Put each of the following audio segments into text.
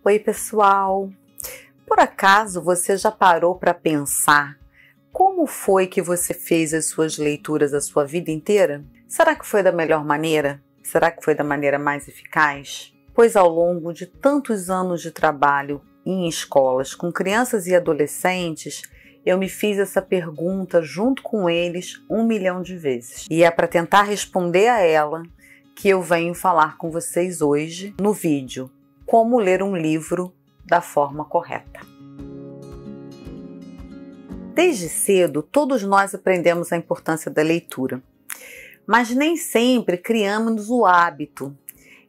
Oi, pessoal! Por acaso você já parou para pensar como foi que você fez as suas leituras a sua vida inteira? Será que foi da melhor maneira? Será que foi da maneira mais eficaz? Pois ao longo de tantos anos de trabalho em escolas com crianças e adolescentes, eu me fiz essa pergunta junto com eles 1 milhão de vezes. E é para tentar responder a ela que eu venho falar com vocês hoje no vídeo Como ler um livro da forma correta. Desde cedo, todos nós aprendemos a importância da leitura, mas nem sempre criamos o hábito.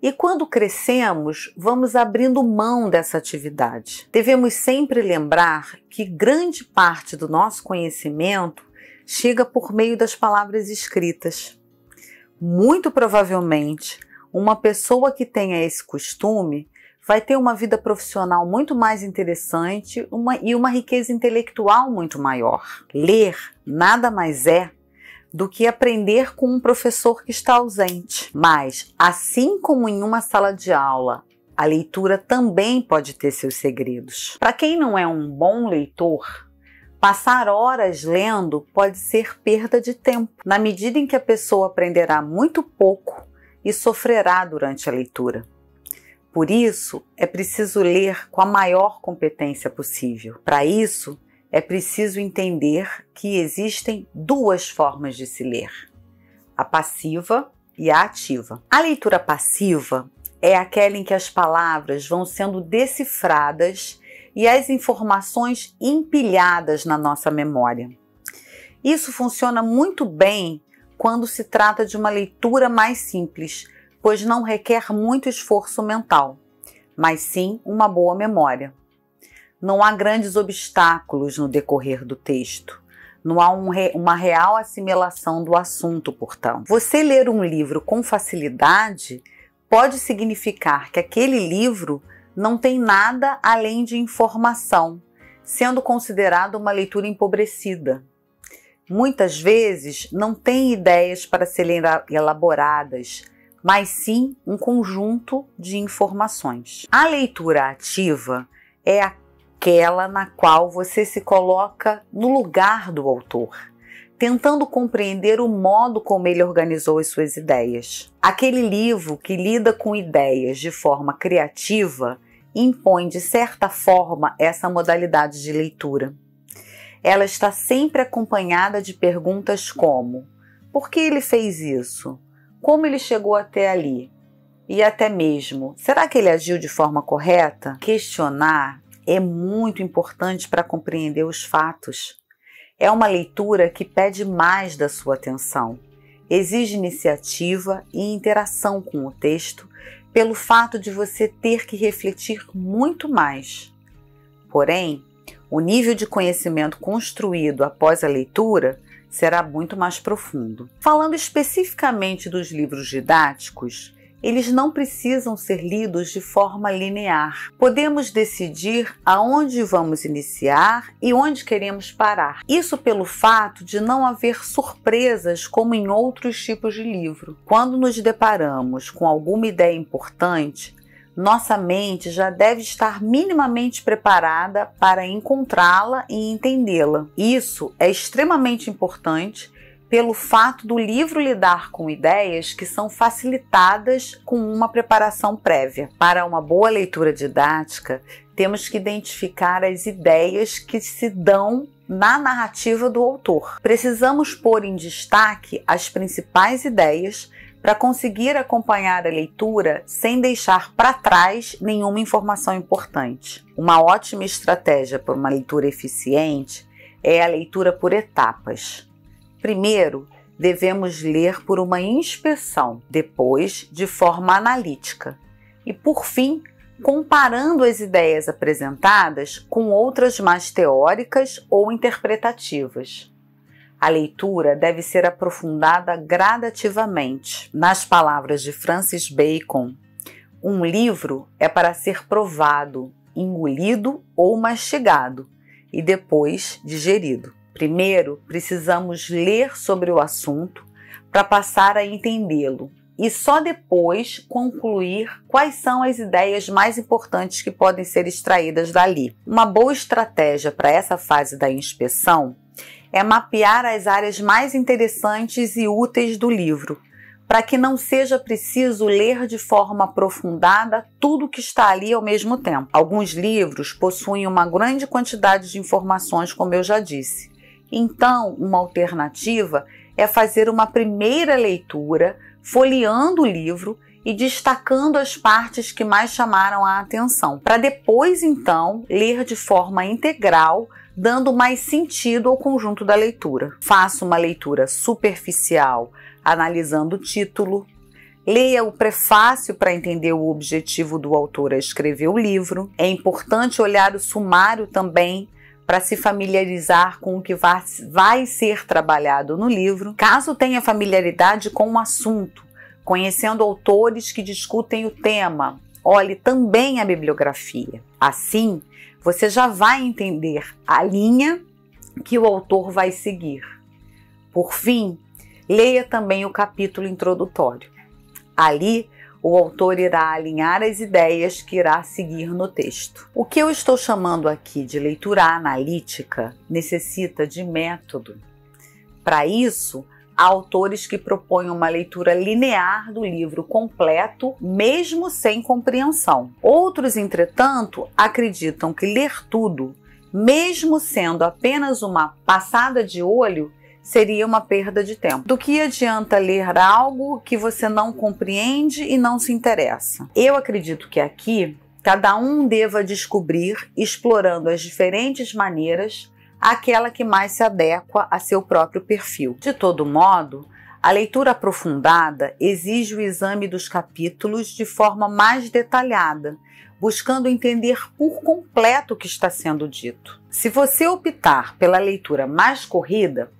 E quando crescemos, vamos abrindo mão dessa atividade. Devemos sempre lembrar que grande parte do nosso conhecimento chega por meio das palavras escritas. Muito provavelmente, uma pessoa que tenha esse costume vai ter uma vida profissional muito mais interessante e uma riqueza intelectual muito maior. Ler nada mais é do que aprender com um professor que está ausente. Mas, assim como em uma sala de aula, a leitura também pode ter seus segredos. Para quem não é um bom leitor, passar horas lendo pode ser perda de tempo, na medida em que a pessoa aprenderá muito pouco e sofrerá durante a leitura. Por isso, é preciso ler com a maior competência possível. Para isso, é preciso entender que existem duas formas de se ler: a passiva e a ativa. A leitura passiva é aquela em que as palavras vão sendo decifradas e as informações empilhadas na nossa memória. Isso funciona muito bem quando se trata de uma leitura mais simples, pois não requer muito esforço mental, mas sim uma boa memória. Não há grandes obstáculos no decorrer do texto. Não há uma real assimilação do assunto, portanto. Você ler um livro com facilidade pode significar que aquele livro não tem nada além de informação, sendo considerado uma leitura empobrecida. Muitas vezes não tem ideias para serem elaboradas, mas sim um conjunto de informações. A leitura ativa é aquela na qual você se coloca no lugar do autor, tentando compreender o modo como ele organizou as suas ideias. Aquele livro que lida com ideias de forma criativa impõe, de certa forma, essa modalidade de leitura. Ela está sempre acompanhada de perguntas como: por que ele fez isso? Como ele chegou até ali? E até mesmo, será que ele agiu de forma correta? Questionar é muito importante para compreender os fatos. É uma leitura que pede mais da sua atenção. Exige iniciativa e interação com o texto, pelo fato de você ter que refletir muito mais. Porém, o nível de conhecimento construído após a leitura será muito mais profundo. Falando especificamente dos livros didáticos, eles não precisam ser lidos de forma linear. Podemos decidir aonde vamos iniciar e onde queremos parar. Isso pelo fato de não haver surpresas como em outros tipos de livro. Quando nos deparamos com alguma ideia importante, nossa mente já deve estar minimamente preparada para encontrá-la e entendê-la. Isso é extremamente importante pelo fato do livro lidar com ideias que são facilitadas com uma preparação prévia. Para uma boa leitura didática, temos que identificar as ideias que se dão na narrativa do autor. Precisamos pôr em destaque as principais ideias para conseguir acompanhar a leitura sem deixar para trás nenhuma informação importante. Uma ótima estratégia para uma leitura eficiente é a leitura por etapas. Primeiro, devemos ler por uma inspeção, depois de forma analítica e, por fim, comparando as ideias apresentadas com outras mais teóricas ou interpretativas. A leitura deve ser aprofundada gradativamente. Nas palavras de Francis Bacon, um livro é para ser provado, engolido ou mastigado e depois digerido. Primeiro, precisamos ler sobre o assunto para passar a entendê-lo, e só depois concluir quais são as ideias mais importantes que podem ser extraídas dali. Uma boa estratégia para essa fase da inspeção é mapear as áreas mais interessantes e úteis do livro, para que não seja preciso ler de forma aprofundada tudo que está ali ao mesmo tempo. Alguns livros possuem uma grande quantidade de informações, como eu já disse. Então, uma alternativa é fazer uma primeira leitura, folheando o livro e destacando as partes que mais chamaram a atenção, para depois, então, ler de forma integral, dando mais sentido ao conjunto da leitura. Faça uma leitura superficial, analisando o título. Leia o prefácio para entender o objetivo do autor a escrever o livro. É importante olhar o sumário também, para se familiarizar com o que vai ser trabalhado no livro. Caso tenha familiaridade com o assunto, conhecendo autores que discutem o tema, olhe também a bibliografia. Assim, você já vai entender a linha que o autor vai seguir. Por fim, leia também o capítulo introdutório. Ali, o autor irá alinhar as ideias que irá seguir no texto. O que eu estou chamando aqui de leitura analítica necessita de método. Para isso, há autores que propõem uma leitura linear do livro completo, mesmo sem compreensão. Outros, entretanto, acreditam que ler tudo, mesmo sendo apenas uma passada de olho, seria uma perda de tempo. Do que adianta ler algo que você não compreende e não se interessa? Eu acredito que aqui cada um deva descobrir, explorando as diferentes maneiras, aquela que mais se adequa a seu próprio perfil. De todo modo, a leitura aprofundada exige o exame dos capítulos de forma mais detalhada, buscando entender por completo o que está sendo dito. Se você optar pela leitura mais corrida,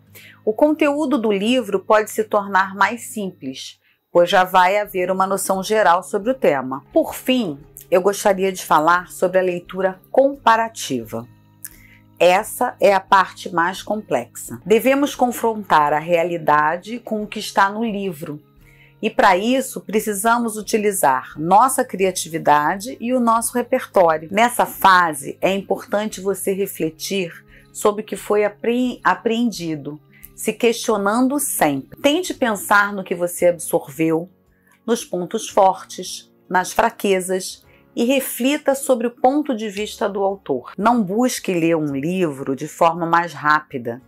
o conteúdo do livro pode se tornar mais simples, pois já vai haver uma noção geral sobre o tema. Por fim, eu gostaria de falar sobre a leitura comparativa. Essa é a parte mais complexa. Devemos confrontar a realidade com o que está no livro, e para isso precisamos utilizar nossa criatividade e o nosso repertório. Nessa fase, é importante você refletir sobre o que foi apreendido, se questionando sempre. Tente pensar no que você absorveu, nos pontos fortes, nas fraquezas e reflita sobre o ponto de vista do autor. Não busque ler um livro de forma mais rápida.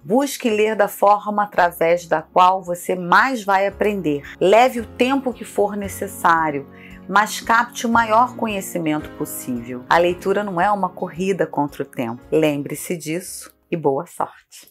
Busque ler da forma através da qual você mais vai aprender. Leve o tempo que for necessário, mas capte o maior conhecimento possível. A leitura não é uma corrida contra o tempo. Lembre-se disso e boa sorte!